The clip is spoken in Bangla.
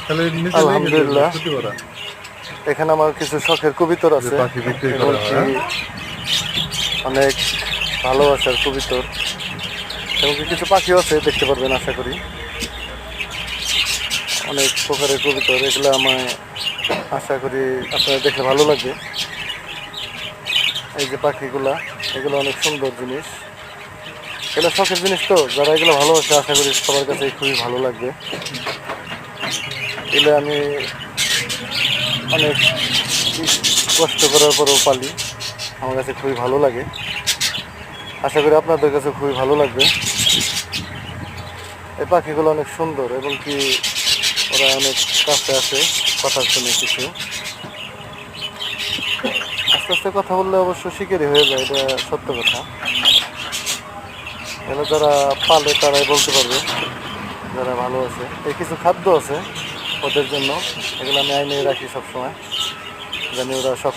তাহলে নিচে আলহামদুলিল্লাহ। ছুটি করা এখানে আমার কিছু শখের কবিতর যে আছে পাখি বিক্রি এবং করা কি হয়। অনেক ভালোবাসার কবিতর এবং কি কিছু পাখিও আছে, দেখতে পারবেন আশা করি। অনেক প্রকারের কবিতর, এগুলো আমায় আশা করি আপনারা দেখলে ভালো লাগবে। এই যে পাখিগুলা, এগুলো অনেক সুন্দর জিনিস, এগুলো শখের জিনিস, তো যারা এগুলো ভালোবাসে আশা করি সবার কাছে খুবই ভালো লাগবে। এগুলো আমি অনেক কষ্ট করার পরেও পালি, আমার কাছে খুবই ভালো লাগে। আশা করি আপনাদের কাছে খুবই ভালো লাগবে। এই পাখিগুলো অনেক সুন্দর এবং কি ওরা অনেক কাছে আছে, কথা শুনে কিছু। আস্তে আস্তে কথা বললে অবশ্য শিকারি হয়ে যায়, এটা সত্য কথা। এগুলো যারা পালে তারাই বলতে পারবে, যারা ভালো আছে। এই কিছু খাদ্য আছে ওদের জন্য, এগুলো আমি আইনে রাখি সবসময়, জানি ওরা সব